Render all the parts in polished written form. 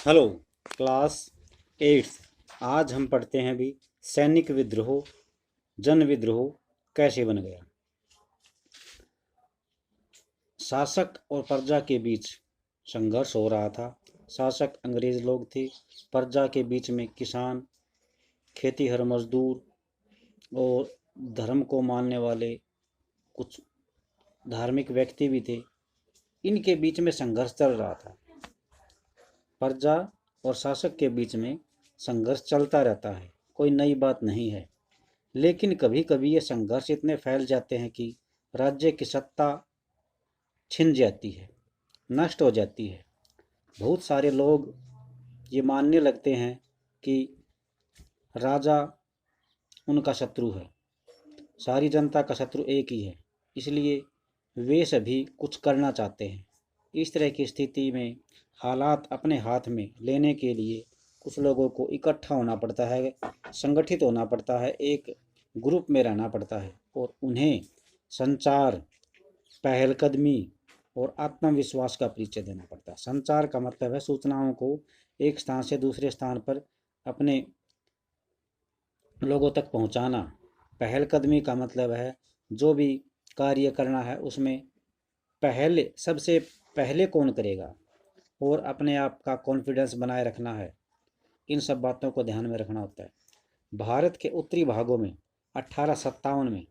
Hello class eighth. आज हम पढ़ते हैं भी सैनिक विद्रोह, जन विद्रोह कैसे बन गया। शासक और प्रजा के बीच संघर्ष हो रहा था। शासक अंग्रेज लोग थे, प्रजा के बीच में किसान, खेतीहर मजदूर और धर्म को मानने वाले कुछ धार्मिक व्यक्ति भी थे। इनके बीच में संघर्ष चल रहा था। प्रजा और शासक के बीच में संघर्ष चलता रहता है, कोई नई बात नहीं है। लेकिन कभी कभी ये संघर्ष इतने फैल जाते हैं कि राज्य की सत्ता छिन जाती है, नष्ट हो जाती है। बहुत सारे लोग ये मानने लगते हैं कि राजा उनका शत्रु है, सारी जनता का शत्रु एक ही है, इसलिए वे सभी कुछ करना चाहते हैं। इस तरह की स्थिति में हालात अपने हाथ में लेने के लिए कुछ लोगों को इकट्ठा होना पड़ता है, संगठित होना पड़ता है, एक ग्रुप में रहना पड़ता है और उन्हें संचार, पहलकदमी और आत्मविश्वास का परिचय देना पड़ता है। संचार का मतलब है सूचनाओं को एक स्थान से दूसरे स्थान पर अपने लोगों तक पहुंचाना। पहलकदमी का मतलब है जो भी कार्य करना है उसमें पहले सबसे पहले कौन करेगा और अपने आप का कॉन्फिडेंस बनाए रखना है। इन सब बातों को ध्यान में रखना होता है। भारत के उत्तरी भागों में 1857 में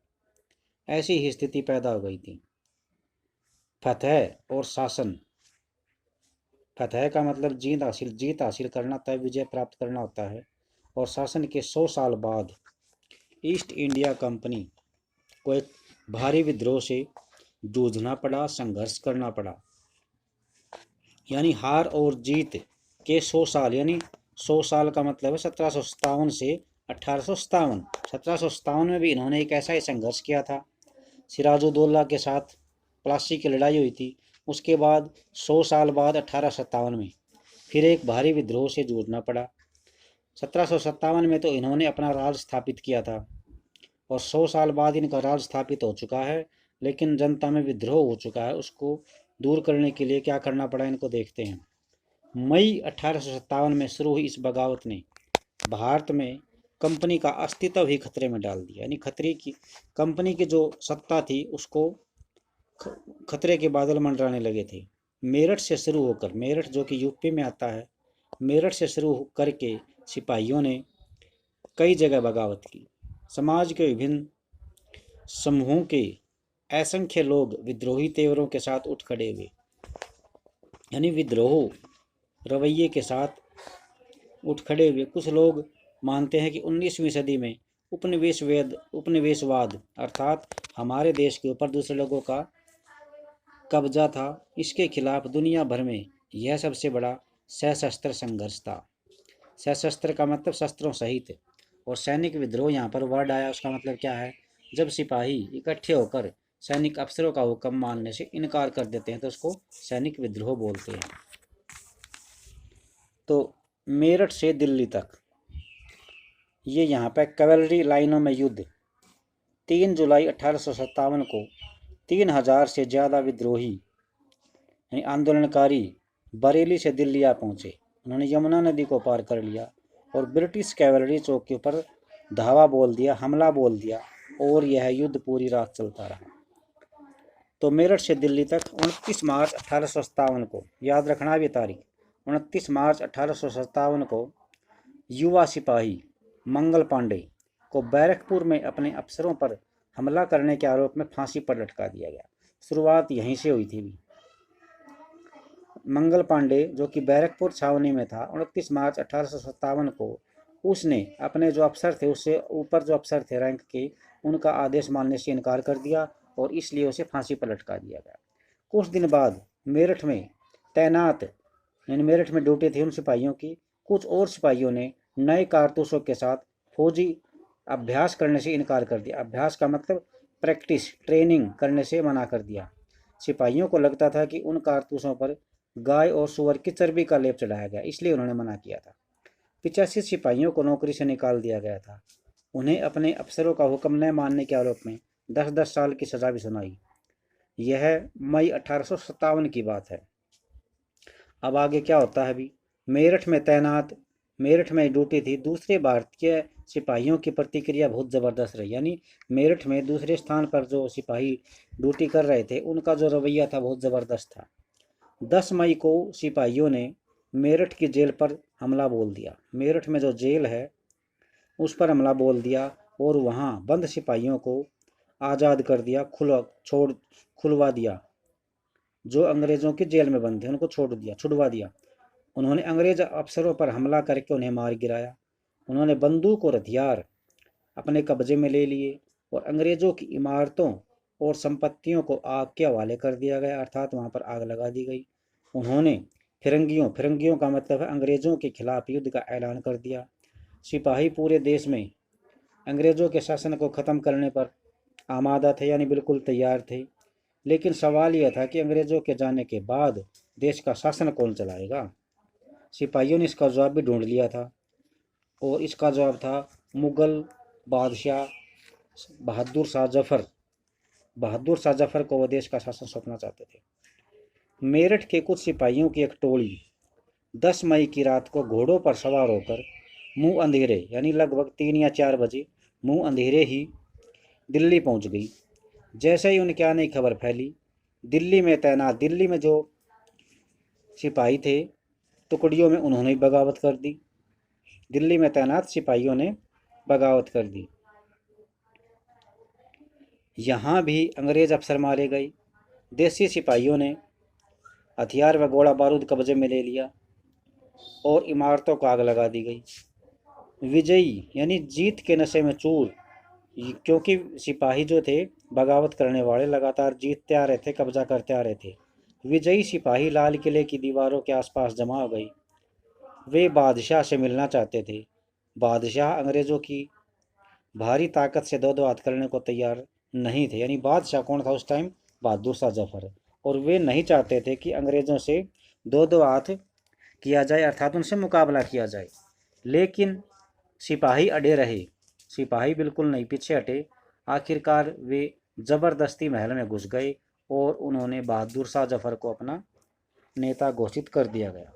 ऐसी ही स्थिति पैदा हो गई थी। फतह और शासन। फतह का मतलब जीत हासिल करना, तय विजय प्राप्त करना होता है। और शासन के 100 साल बाद ईस्ट इंडिया कंपनी को एक भारी विद्रोह से जूझना पड़ा, संघर्ष करना पड़ा। यानी हार और जीत के 100 साल, यानी 100 साल का मतलब है 1757 से 1857। 1757 में भी इन्होंने एक ऐसा ही संघर्ष किया था, सिराजुद्दौला के साथ प्लासी की लड़ाई हुई थी। उसके बाद 100 साल बाद 1857 में फिर एक भारी विद्रोह से जूझना पड़ा। 1757 में तो इन्होंने अपना राज स्थापित किया था और 100 साल बाद इनका राज स्थापित हो चुका है, लेकिन जनता में विद्रोह हो चुका है। उसको दूर करने के लिए क्या करना पड़ा इनको देखते हैं। मई 1857 में शुरू हुई इस बगावत ने भारत में कंपनी का अस्तित्व ही खतरे में डाल दिया। यानी खतरे की कंपनी की जो सत्ता थी उसको खतरे के बादल मंडराने लगे थे। मेरठ से शुरू होकर, मेरठ जो कि यूपी में आता है, मेरठ से शुरू करके सिपाहियों ने कई जगह बगावत की। समाज के विभिन्न समूहों के असंख्य लोग विद्रोही तेवरों के साथ उठ खड़े हुए, यानी विद्रोह रवैये के साथ उठ खड़े हुए। कुछ लोग मानते हैं कि 19वीं सदी में उपनिवेशवाद अर्थात हमारे देश के ऊपर दूसरे लोगों का कब्जा था, इसके खिलाफ दुनिया भर में यह सबसे बड़ा सशस्त्र संघर्ष था। सशस्त्र का मतलब शस्त्रों सहित, और सैनिक विद्रोह यहाँ पर वर्ड आया, उसका मतलब क्या है, जब सिपाही इकट्ठे होकर सैनिक अफसरों का हुक्म मानने से इनकार कर देते हैं तो उसको सैनिक विद्रोह बोलते हैं। तो मेरठ से दिल्ली तक ये यहाँ पे कैवलरी लाइनों में युद्ध। 3 जुलाई 1857 को 3000 से ज़्यादा विद्रोही यानी आंदोलनकारी बरेली से दिल्ली आ पहुंचे। उन्होंने यमुना नदी को पार कर लिया और ब्रिटिश कैवलरी चौकी पर धावा बोल दिया, हमला बोल दिया, और यह युद्ध पूरी रात चलता रहा। तो मेरठ से दिल्ली तक 29 मार्च 1857 को, याद रखना भी तारीख, 29 मार्च 1857 को युवा सिपाही मंगल पांडे को बैरकपुर में अपने अफसरों पर हमला करने के आरोप में फांसी पर लटका दिया गया। शुरुआत यहीं से हुई थी भी। मंगल पांडे जो कि बैरकपुर छावनी में था, 29 मार्च 1857 को उसने अपने जो अफसर थे, उससे ऊपर जो अफसर थे रैंक के, उनका आदेश मानने से इनकार कर दिया और इसलिए उसे फांसी पर लटका दिया गया। कुछ दिन बाद मेरठ में तैनात, यानी मेरठ में ड्यूटी थी उन सिपाहियों की, कुछ और सिपाहियों ने नए कारतूसों के साथ फौजी अभ्यास करने से इनकार कर दिया। अभ्यास का मतलब प्रैक्टिस, ट्रेनिंग करने से मना कर दिया। सिपाहियों को लगता था कि उन कारतूसों पर गाय और सुअर की चर्बी का लेप चढ़ाया गया, इसलिए उन्होंने मना किया था। 85 सिपाहियों को नौकरी से निकाल दिया गया था। उन्हें अपने अफसरों का हुक्म न मानने के आरोप में 10-10 साल की सजा भी सुनाई। यह मई 1857 की बात है। अब आगे क्या होता है अभी, मेरठ में ड्यूटी थी। दूसरे भारतीय सिपाहियों की प्रतिक्रिया बहुत ज़बरदस्त रही, यानी मेरठ में दूसरे स्थान पर जो सिपाही ड्यूटी कर रहे थे उनका जो रवैया था बहुत ज़बरदस्त था। 10 मई को सिपाहियों ने मेरठ की जेल पर हमला बोल दिया। मेरठ में जो जेल है उस पर हमला बोल दिया और वहाँ बंद सिपाहियों को आज़ाद कर दिया, खुलवा दिया। जो अंग्रेज़ों की जेल में बंद थे उनको छुड़वा दिया। उन्होंने अंग्रेज अफसरों पर हमला करके उन्हें मार गिराया। उन्होंने बंदूक और हथियार अपने कब्जे में ले लिए और अंग्रेजों की इमारतों और संपत्तियों को आग के हवाले कर दिया गया, अर्थात वहां पर आग लगा दी गई। उन्होंने फिरंगियों का मतलब है अंग्रेजों के खिलाफ युद्ध का ऐलान कर दिया। सिपाही पूरे देश में अंग्रेजों के शासन को ख़त्म करने पर आमादा थे, यानी बिल्कुल तैयार थे। लेकिन सवाल यह था कि अंग्रेजों के जाने के बाद देश का शासन कौन चलाएगा। सिपाहियों ने इसका जवाब भी ढूंढ लिया था और इसका जवाब था मुगल बादशाह बहादुर शाह जफर को वो देश का शासन सौंपना चाहते थे। मेरठ के कुछ सिपाहियों की एक टोली 10 मई की रात को घोड़ों पर सवार होकर मुंह अंधेरे, यानी लगभग 3 या 4 बजे मुंह अंधेरे ही दिल्ली पहुंच गई। जैसे ही उनके आने की खबर फैली, दिल्ली में जो सिपाही थे टुकड़ियों में उन्होंने बगावत कर दी। दिल्ली में तैनात सिपाहियों ने बगावत कर दी। यहाँ भी अंग्रेज अफसर मारे गए। देसी सिपाहियों ने हथियार व गोला बारूद कब्जे में ले लिया और इमारतों को आग लगा दी गई। विजयी यानी जीत के नशे में चूर, क्योंकि सिपाही जो थे बगावत करने वाले लगातार जीतते आ रहे थे, कब्जा करते आ रहे थे। विजयी सिपाही लाल किले की दीवारों के आसपास जमा हो गए। वे बादशाह से मिलना चाहते थे। बादशाह अंग्रेजों की भारी ताकत से दो हाथ करने को तैयार नहीं थे, यानी बादशाह कौन था उस टाइम? बहादुर शाह जफर। और वे नहीं चाहते थे कि अंग्रेजों से दो हाथ किया जाए, अर्थात उनसे मुकाबला किया जाए। लेकिन सिपाही अड़े रहे, सिपाही बिल्कुल नहीं पीछे हटे। आखिरकार वे जबरदस्ती महल में घुस गए और उन्होंने बहादुर शाह जफर को अपना नेता घोषित कर दिया गया।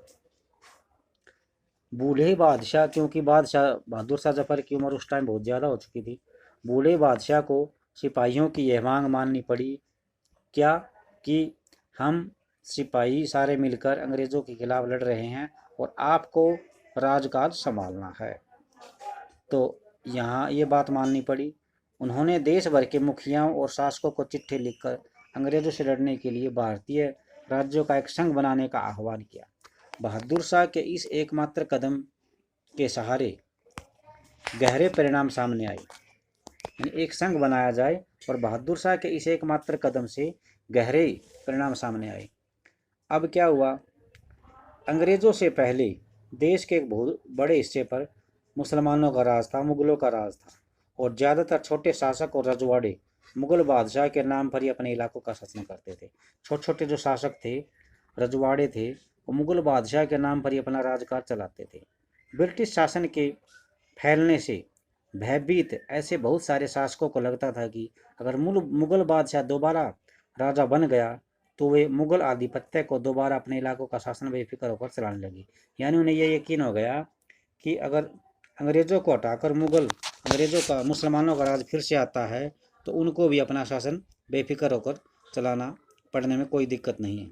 बूढ़े बादशाह, क्योंकि बादशाह बहादुर शाह जफर की उम्र उस टाइम बहुत ज़्यादा हो चुकी थी, बूढ़े बादशाह को सिपाहियों की यह मांग माननी पड़ी, क्या कि हम सिपाही सारे मिलकर अंग्रेज़ों के खिलाफ लड़ रहे हैं और आपको राजकाज संभालना है। तो यहाँ ये बात माननी पड़ी। उन्होंने देश भर के मुखियाओं और शासकों को चिट्ठी लिखकर अंग्रेज़ों से लड़ने के लिए भारतीय राज्यों का एक संघ बनाने का आह्वान किया। बहादुर शाह के इस एकमात्र कदम के सहारे गहरे परिणाम सामने आए, यानी एक संघ बनाया जाए और बहादुर शाह के इस एकमात्र कदम से गहरे परिणाम सामने आए। अब क्या हुआ? अंग्रेज़ों से पहले देश के एक बहुत बड़े हिस्से पर मुसलमानों का राज था, मुगलों का राज था, और ज़्यादातर छोटे शासक और रजवाड़े मुगल बादशाह के नाम पर ही अपने इलाकों का शासन करते थे। छोटे छोटे जो शासक थे, रजवाड़े थे, वो मुगल बादशाह के नाम पर ही अपना राजकाज चलाते थे। ब्रिटिश शासन के फैलने से भयभीत ऐसे बहुत सारे शासकों को लगता था कि अगर मुगल बादशाह दोबारा राजा बन गया तो वे मुगल आधिपत्य को दोबारा अपने इलाकों का शासन बेफिक्र होकर चलाने लगे। यानी उन्हें यह यकीन हो गया कि अगर अंग्रेज़ों को हटाकर मुसलमानों का राज फिर से आता है तो उनको भी अपना शासन बेफिक्र होकर चलाना पड़ने में कोई दिक्कत नहीं है।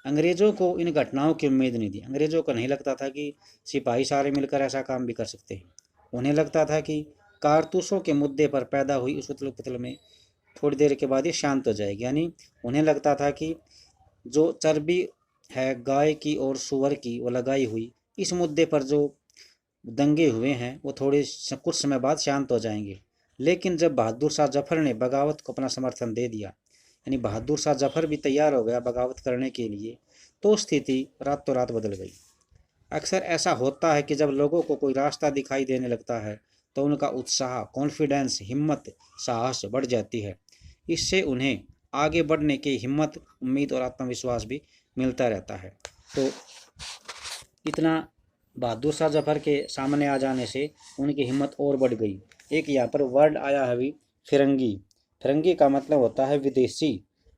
अंग्रेज़ों को इन घटनाओं की उम्मीद नहीं थी। अंग्रेज़ों को नहीं लगता था कि सिपाही सारे मिलकर ऐसा काम भी कर सकते हैं। उन्हें लगता था कि कारतूसों के मुद्दे पर पैदा हुई उस उथल पुथल में थोड़ी देर के बाद ये शांत हो जाएगी। यानी उन्हें लगता था कि जो चर्बी है गाय की और सूअर की वो लगाई हुई, इस मुद्दे पर जो दंगे हुए हैं वो कुछ समय बाद शांत हो जाएंगे। लेकिन जब बहादुर शाह जफर ने बगावत को अपना समर्थन दे दिया, यानी बहादुर शाह जफर भी तैयार हो गया बगावत करने के लिए, तो स्थिति रातों रात बदल गई। अक्सर ऐसा होता है कि जब लोगों को कोई रास्ता दिखाई देने लगता है तो उनका उत्साह, कॉन्फिडेंस, हिम्मत, साहस बढ़ जाती है। इससे उन्हें आगे बढ़ने की हिम्मत, उम्मीद और आत्मविश्वास भी मिलता रहता है। तो इतना बहादुर शाह जफर के सामने आ जाने से उनकी हिम्मत और बढ़ गई। एक यहाँ पर वर्ड आया है भी, फिरंगी। फिरंगी का मतलब होता है विदेशी।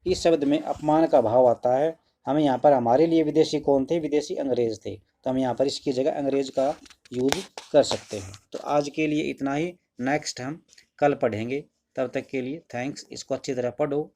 इस शब्द में अपमान का भाव आता है हमें यहाँ पर हमारे लिए विदेशी कौन थे, विदेशी अंग्रेज थे, तो हम यहाँ पर इसकी जगह अंग्रेज का यूज कर सकते हैं। तो आज के लिए इतना ही, नेक्स्ट हम कल पढ़ेंगे। तब तक के लिए थैंक्स। इसको अच्छी तरह पढ़ो।